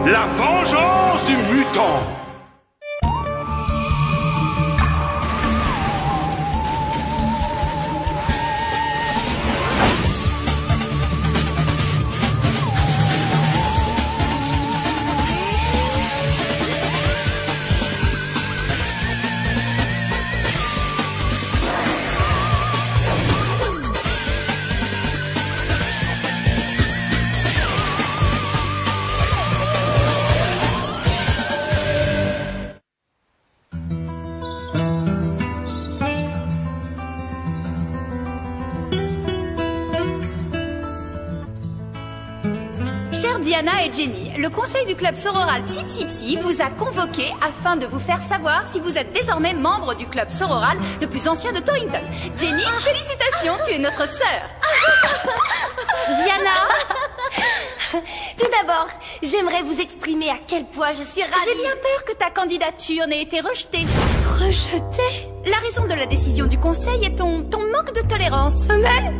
La vengeance du mutant. Chère Diana et Jenny, le conseil du club sororal Psy Psy Psy vous a convoqué afin de vous faire savoir si vous êtes désormais membre du club sororal le plus ancien de Torrington. Jenny, félicitations, tu es notre sœur. Diana, tout d'abord, j'aimerais vous exprimer à quel point je suis ravie. j'ai bien peur que ta candidature n'ait été rejetée. Rejetée? La raison de la décision du conseil est ton manque de tolérance.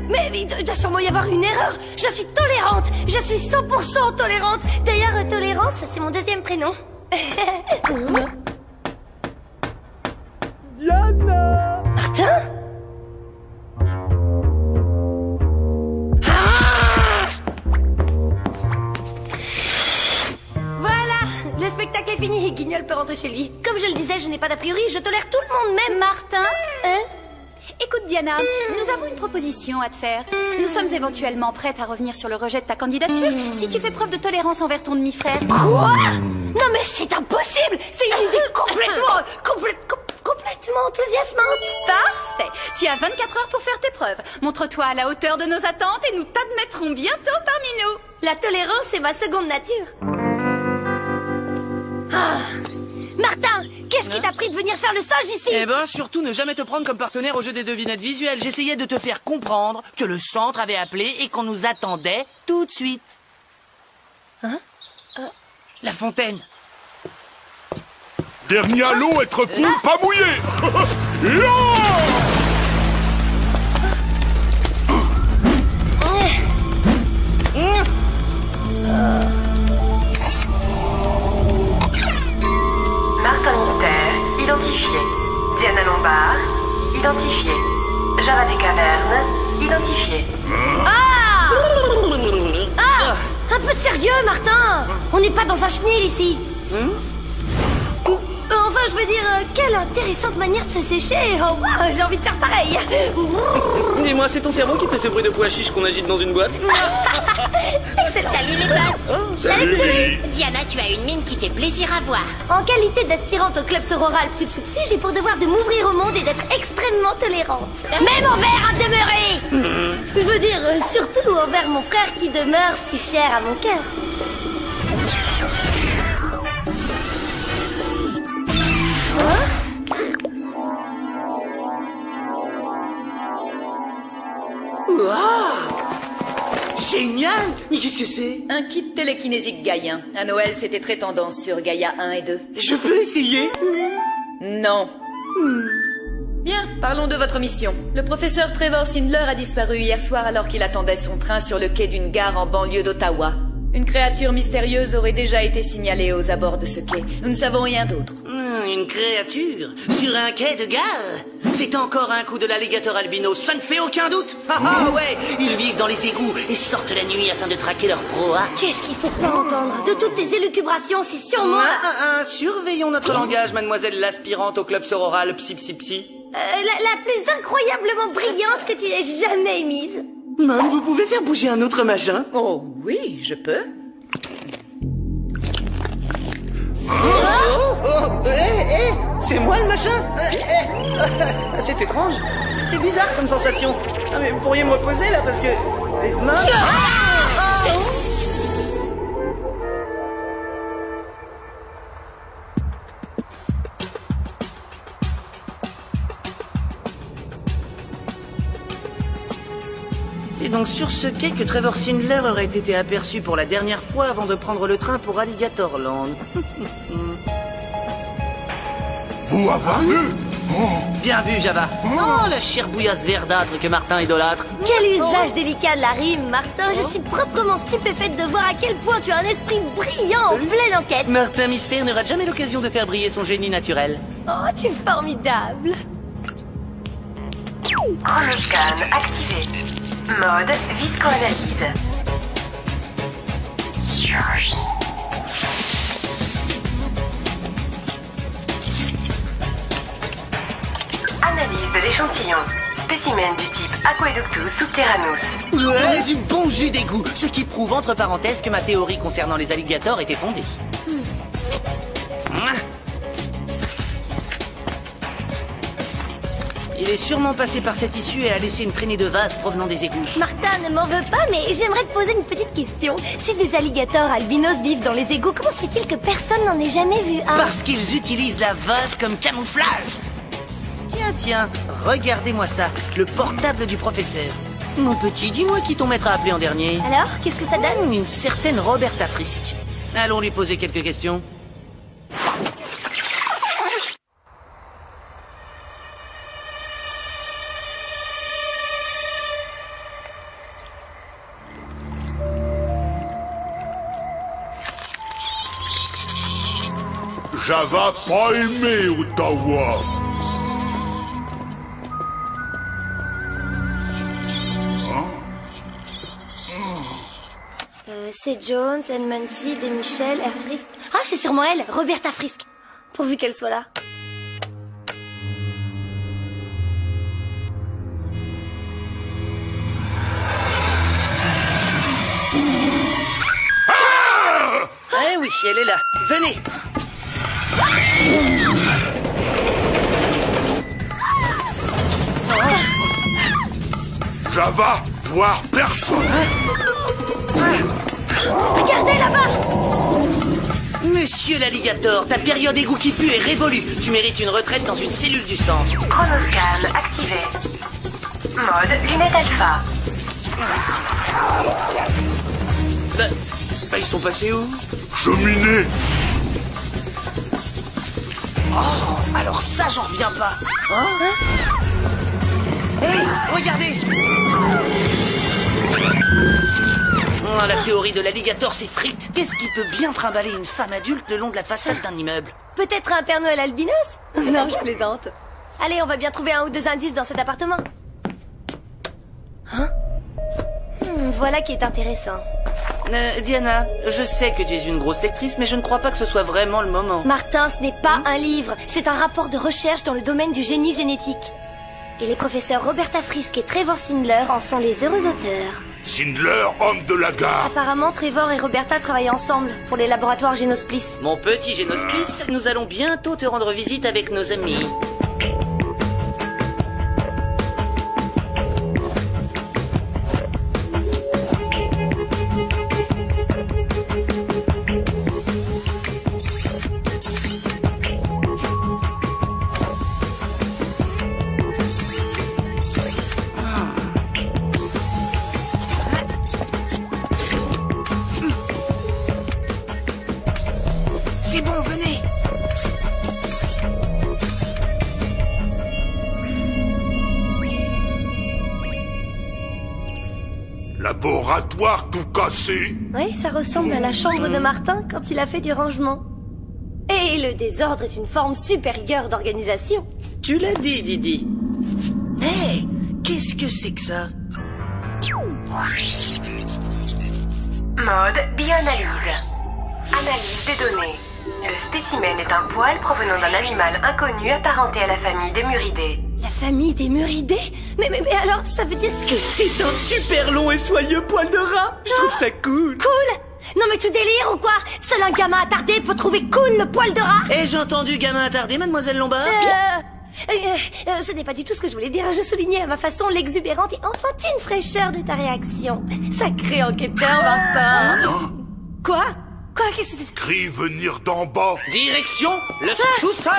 Mais il doit sûrement y avoir une erreur. Je suis tolérante. Je suis 100% tolérante. D'ailleurs, tolérance, c'est mon deuxième prénom. Diana! Martin? Voilà, le spectacle est fini et Guignol peut rentrer chez lui. Comme je le disais, je n'ai pas d'a priori, je tolère tout le monde, même Martin, Hein? écoute Diana, nous avons une proposition à te faire. Nous sommes éventuellement prêtes à revenir sur le rejet de ta candidature si tu fais preuve de tolérance envers ton demi-frère. Quoi? Non mais c'est impossible. C'est une idée complètement enthousiasmante. Parfait. Tu as 24 heures pour faire tes preuves. Montre-toi à la hauteur de nos attentes et nous t'admettrons bientôt parmi nous. La tolérance est ma seconde nature. Ah. Martin, qu'est-ce qui t'a pris de venir faire le singe ici? Eh ben, surtout ne jamais te prendre comme partenaire au jeu des devinettes visuelles. J'essayais de te faire comprendre que le centre avait appelé et qu'on nous attendait tout de suite. Hein? La fontaine. Dernier à l'eau, être poule, pas mouillé. Martin Mystère, identifié. Diana Lombard, identifié. Java des Cavernes, identifié. Ah! Un peu de sérieux, Martin. On n'est pas dans un chenil ici. Enfin, je veux dire, quelle intéressante manière de se sécher. Oh, wow, j'ai envie de faire pareil. Dis-moi, c'est ton cerveau qui fait ce bruit de pois chiche qu'on agite dans une boîte? Excellent. Salut les potes. Oh, Salut, Poulet. Diana, tu as une mine qui fait plaisir à voir. En qualité d'aspirante au club sororal Psy Psy Psy, j'ai pour devoir de m'ouvrir au monde et d'être extrêmement tolérante. Même envers un demeuré. Je veux dire, surtout envers mon frère qui demeure si cher à mon cœur. Génial! Mais qu'est-ce que c'est? Un kit télékinésique gaïen. À Noël, c'était très tendance sur Gaïa 1 et 2. Je peux essayer? Non. Bien, parlons de votre mission. Le professeur Trevor Sindler a disparu hier soir alors qu'il attendait son train sur le quai d'une gare en banlieue d'Ottawa. Une créature mystérieuse aurait déjà été signalée aux abords de ce quai. Nous ne savons rien d'autre. Une créature? Sur un quai de gare? C'est encore un coup de l'alligator albino, ça ne fait aucun doute! Ah ouais! Ils vivent dans les égouts et sortent la nuit afin de traquer leur proie. Qu'est-ce qu'il faut pas entendre? De toutes tes élucubrations, c'est sur moi. Surveillons notre langage, mademoiselle l'aspirante au club sororal Psy Psy Psy. La plus incroyablement brillante que tu aies jamais émise. Mom, vous pouvez faire bouger un autre machin? Oh oui, je peux. C'est moi le machin? C'est étrange. C'est bizarre comme sensation. Ah, mais vous pourriez me reposer là parce que... Mom? C'est donc sur ce quai que Trevor Sindler aurait été aperçu pour la dernière fois avant de prendre le train pour Alligatorland. Vous avez vu? Bien vu, Java. Oh, la chère bouillasse verdâtre que Martin idolâtre. Quel usage délicat de la rime, Martin. Je suis proprement stupéfaite de voir à quel point tu as un esprit brillant en pleine enquête. Martin Mystère n'aura jamais l'occasion de faire briller son génie naturel. Oh, tu es formidable. Chronoscan activé. Mode viscoanalyse. Analyse de l'échantillon. Spécimen du type Aqueductus subterranus. Ouais, du bon jus d'égout. Ce qui prouve entre parenthèses que ma théorie concernant les alligators était fondée. Il est sûrement passé par cette issue et a laissé une traînée de vase provenant des égouts. Martin, ne m'en veux pas, mais j'aimerais te poser une petite question. Si des alligators albinos vivent dans les égouts, comment se fait-il que personne n'en ait jamais vu un? Parce qu'ils utilisent la vase comme camouflage. Tiens, regardez-moi ça, le portable du professeur. Mon petit, dis-moi qui ton maître a appelé en dernier. Alors, qu'est-ce que ça donne? Une certaine Roberta Frisk. Allons lui poser quelques questions. Java pas aimé Ottawa. C'est Jones, Edmund Seed et Michel, Air Frisk. Ah, c'est sûrement elle, Roberta Frisk. Pourvu qu'elle soit là. Eh oui, elle est là. Venez. Java, voir personne. Regardez là-bas! Monsieur l'alligator, ta période égout qui pue est révolue. Tu mérites une retraite dans une cellule du centre. Chronoscan activé. Mode lunette alpha. Ils sont passés où? Cheminée. Oh, alors ça, j'en reviens pas. Hey, regardez! Oh, la théorie de l'alligator s'effrite. Qu'est-ce qui peut bien trimballer une femme adulte le long de la façade d'un immeuble? Peut-être un Père Noël albinos? Non, je plaisante. Allez, on va bien trouver un ou deux indices dans cet appartement. Hein? Voilà qui est intéressant. Diana, je sais que tu es une grosse lectrice, mais je ne crois pas que ce soit vraiment le moment. Martin, ce n'est pas un livre, c'est un rapport de recherche dans le domaine du génie génétique. Et les professeurs Roberta Frisk et Trevor Sindler en sont les heureux auteurs. Sindler, homme de la gare. Apparemment, Trevor et Roberta travaillent ensemble pour les laboratoires Génosplis. Mon petit Génosplis, nous allons bientôt te rendre visite avec nos amis. C'est bon, venez. Laboratoire tout cassé. Oui, ça ressemble à la chambre de Martin quand il a fait du rangement. Et le désordre est une forme supérieure d'organisation. Tu l'as dit, Didi. Hé, qu'est-ce que c'est que ça? Mode bioanalyse. Analyse des données. Le spécimen est un poil provenant d'un animal inconnu apparenté à la famille des muridés. La famille des Muridés? Mais alors, ça veut dire Que c'est un super long et soyeux poil de rat. Je trouve ça cool. cool? Non mais tu délires ou quoi? Seul un gamin attardé peut trouver cool le poil de rat? Ai-je entendu gamin attardé, mademoiselle Lombard? Ce n'est pas du tout ce que je voulais dire. Je soulignais à ma façon l'exubérante et enfantine fraîcheur de ta réaction. Sacré enquêteur, Martin. Quoi? Qu'est-ce que c'est? Crie venir d'en bas. Direction le sous-sol.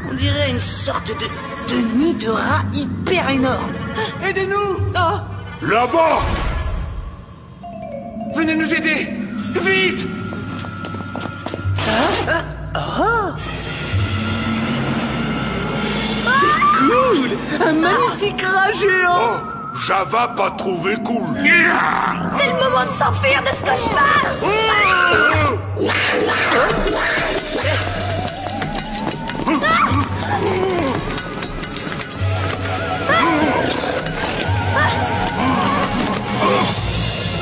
On dirait une sorte de nid de rat hyper énorme. Aidez-nous. Ah, Là-bas. venez nous aider. Vite. C'est cool. Un magnifique rat géant. Oh, Java pas trouvé cool. C'est le moment de s'enfuir de ce cauchemar.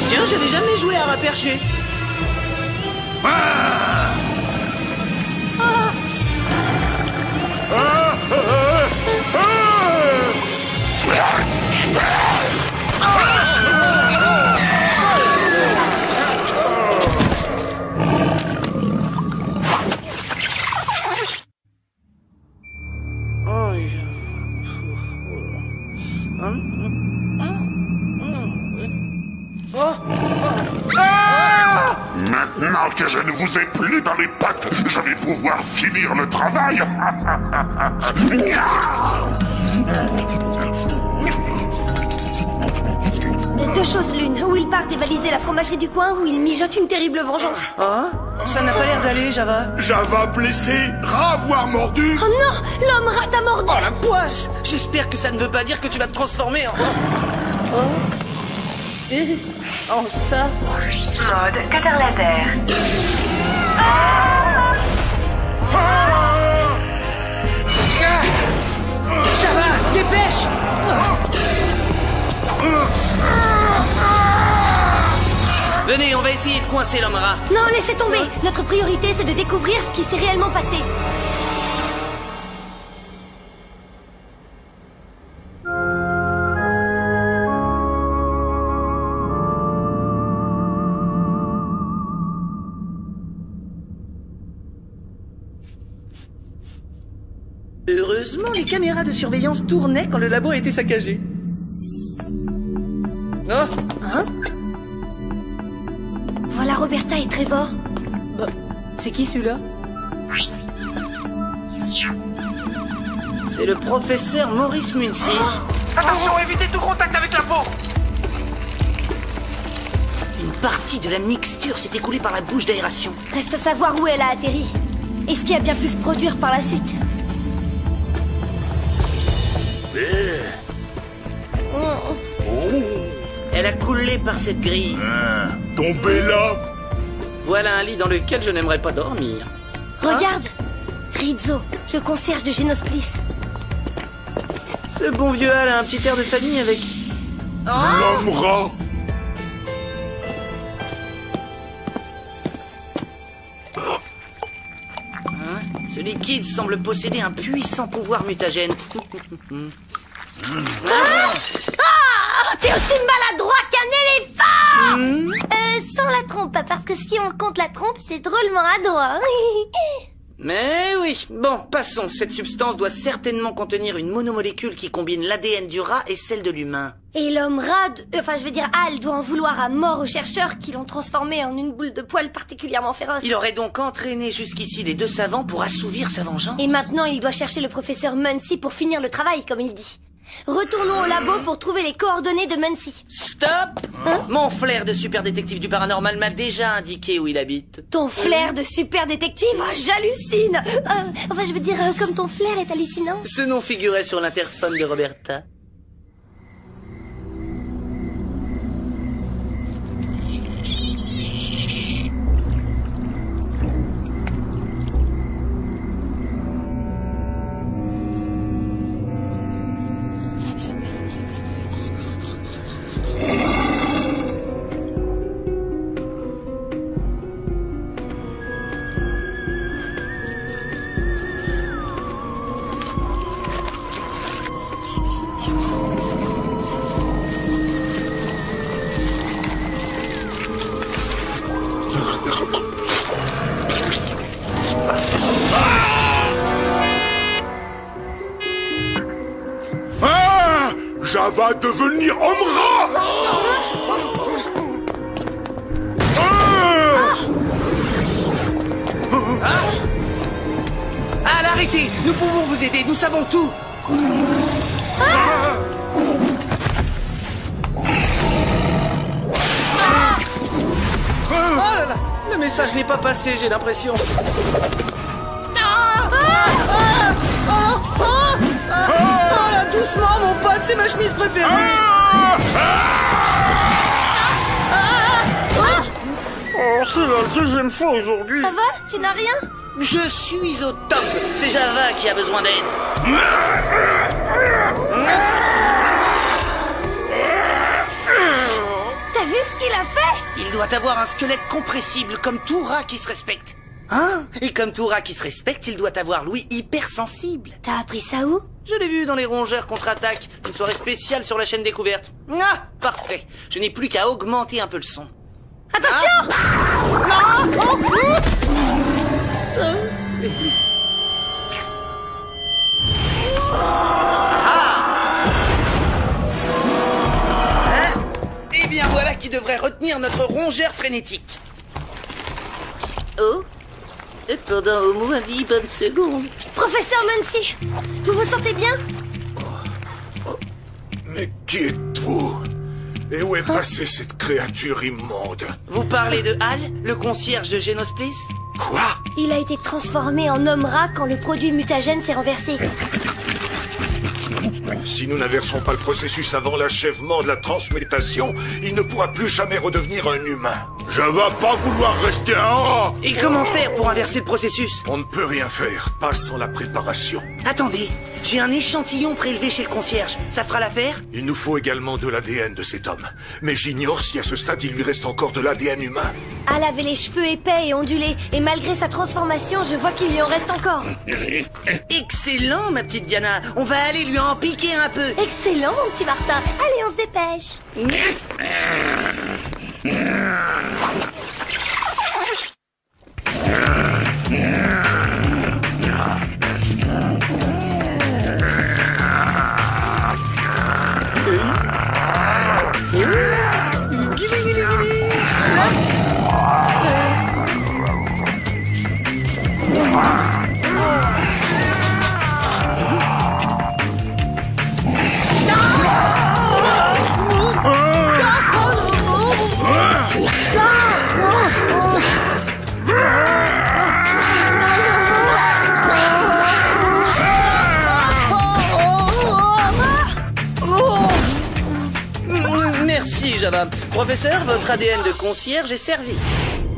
Tiens, j'avais jamais joué à rat perché. Maintenant que je ne vous ai plus dans les pattes, je vais pouvoir finir le travail. De deux choses l'une. Ou il part dévaliser la fromagerie du coin, ou il mijote une terrible vengeance. Ah, ça n'a pas l'air d'aller, Java. Java blessé, rat voire mordu. Oh non, l'homme rat t'a mordu. Oh la poisse. J'espère que ça ne veut pas dire que tu vas te transformer en... Et en ça. Mode cutter laser. Java, dépêche. Venez, on va essayer de coincer l'homme rat. Non, laissez tomber. Notre priorité, c'est de découvrir ce qui s'est réellement passé. Heureusement, les caméras de surveillance tournaient quand le labo a été saccagé. Oh, Voilà Roberta et Trevor. Bah, c'est qui celui-là? C'est le professeur Maurice Muncy. attention, évitez tout contact avec la peau. Une partie de la mixture s'est écoulée par la bouche d'aération. Reste à savoir où elle a atterri. Et ce qui a bien pu se produire par la suite. Elle a coulé par cette grille. Tombé là. Voilà un lit dans lequel je n'aimerais pas dormir. Regarde, Rizzo, le concierge de Genosplis. Ce bon vieux Al a un petit air de famille avec... L'homme rat. Ce liquide semble posséder un puissant pouvoir mutagène. T'es aussi maladroit qu'un éléphant. Sans la trompe, parce que si on compte la trompe, c'est drôlement adroit. Mais oui, bon, passons. Cette substance doit certainement contenir une monomolécule qui combine l'ADN du rat et celle de l'humain. Et l'homme rat, Al doit en vouloir à mort aux chercheurs qui l'ont transformé en une boule de poils particulièrement féroce. Il aurait donc entraîné jusqu'ici les deux savants pour assouvir sa vengeance. Et maintenant, il doit chercher le professeur Muncy pour finir le travail, comme il dit. Retournons au labo pour trouver les coordonnées de Muncy. Stop. Mon flair de super détective du paranormal m'a déjà indiqué où il habite. Ton flair de super détective, j'hallucine. Comme ton flair est hallucinant. Ce nom figurait sur l'interphone de Roberta. va devenir Omra. Al, arrêtez! Nous pouvons vous aider, nous savons tout! Oh là là! Le message n'est pas passé, j'ai l'impression. Oh là, doucement, mon pote, c'est ma chemise préférée! Oh, c'est la deuxième fois aujourd'hui. Ça va? Tu n'as rien? Je suis au top! C'est Java qui a besoin d'aide! T'as vu ce qu'il a fait? Il doit avoir un squelette compressible comme tout rat qui se respecte. Hein? Et comme tout rat qui se respecte, il doit avoir l'ouïe hypersensible. T'as appris ça où? Je l'ai vu dans les rongeurs contre-attaque, une soirée spéciale sur la chaîne Découverte. Ah, parfait. Je n'ai plus qu'à augmenter un peu le son. Attention! Eh bien voilà qui devrait retenir notre rongeur frénétique. Oh, pendant au moins 10 bonnes secondes. Professeur Muncy, vous vous sentez bien? Mais qui êtes-vous? Et où est passée cette créature immonde? Vous parlez de Hal, le concierge de Génosplis? Quoi? Il a été transformé en homme-rat quand le produit mutagène s'est renversé. Si nous n'inversons pas le processus avant l'achèvement de la transmutation, il ne pourra plus jamais redevenir un humain. Je vais pas vouloir rester un rat. Et comment faire pour inverser le processus? On ne peut rien faire, pas sans la préparation. Attendez, j'ai un échantillon prélevé chez le concierge. Ça fera l'affaire? Il nous faut également de l'ADN de cet homme. Mais j'ignore si à ce stade il lui reste encore de l'ADN humain. Al avait les cheveux épais et ondulés, et malgré sa transformation, je vois qu'il y en reste encore. Excellent, ma petite Diana. On va aller lui en piquer un peu. Excellent, mon petit Martin. Allez, on se dépêche. Merci, Java. Professeur, votre ADN de concierge est servi.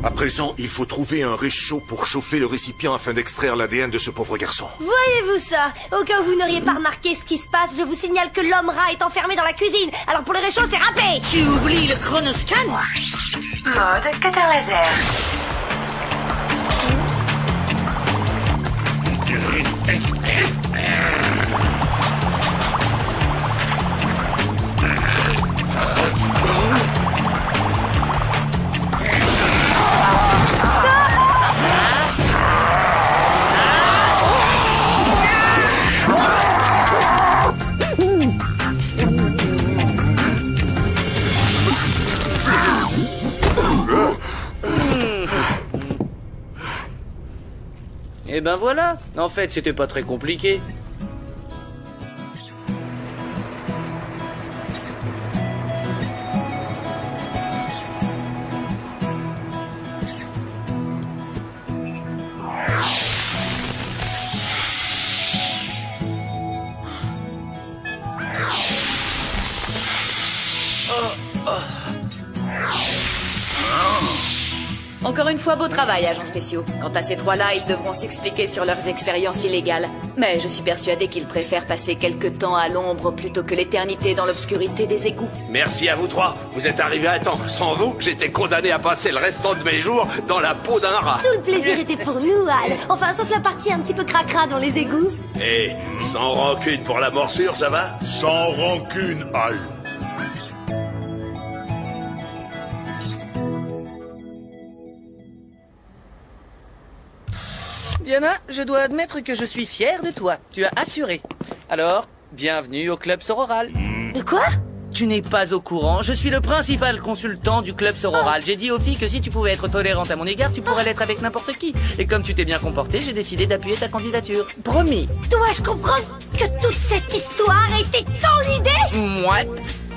À présent, il faut trouver un réchaud pour chauffer le récipient afin d'extraire l'ADN de ce pauvre garçon. Voyez-vous ça? Au cas où vous n'auriez pas remarqué ce qui se passe, je vous signale que l'homme-rat est enfermé dans la cuisine. Alors pour le réchaud, c'est râpé. Tu oublies le chronoscan? Mode cutter laser. Et ben voilà. En fait, c'était pas très compliqué. Encore une fois, beau travail, agents spéciaux. Quant à ces trois-là, ils devront s'expliquer sur leurs expériences illégales. Mais je suis persuadée qu'ils préfèrent passer quelque temps à l'ombre plutôt que l'éternité dans l'obscurité des égouts. Merci à vous trois. Vous êtes arrivés à temps. Sans vous, j'étais condamné à passer le restant de mes jours dans la peau d'un rat. Tout le plaisir était pour nous, Al. Enfin, sauf la partie un petit peu cracra dans les égouts. Et sans rancune pour la morsure, ça va? Sans rancune, Al. Diana, je dois admettre que je suis fier de toi. Tu as assuré. Alors, bienvenue au club sororal. De quoi? Tu n'es pas au courant, je suis le principal consultant du club sororal. J'ai dit aux filles que si tu pouvais être tolérante à mon égard, tu pourrais l'être avec n'importe qui. Et comme tu t'es bien comporté, j'ai décidé d'appuyer ta candidature. Promis. Dois-je comprendre que toute cette histoire était ton idée? Ouais.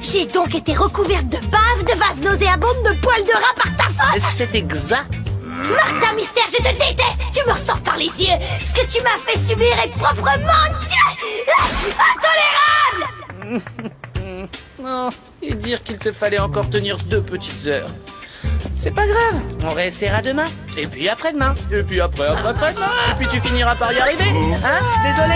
J'ai donc été recouverte de bave, de vases nauséabondes, de poils de rat par ta faute. C'est exact. Martha Mystère, je te déteste. Tu me ressors par les yeux. Ce que tu m'as fait subir est proprement intolérable. Oh, et dire qu'il te fallait encore tenir 2 petites heures. C'est pas grave, on réessayera demain, et puis après-demain, et puis après-demain, et puis tu finiras par y arriver, hein? Désolé.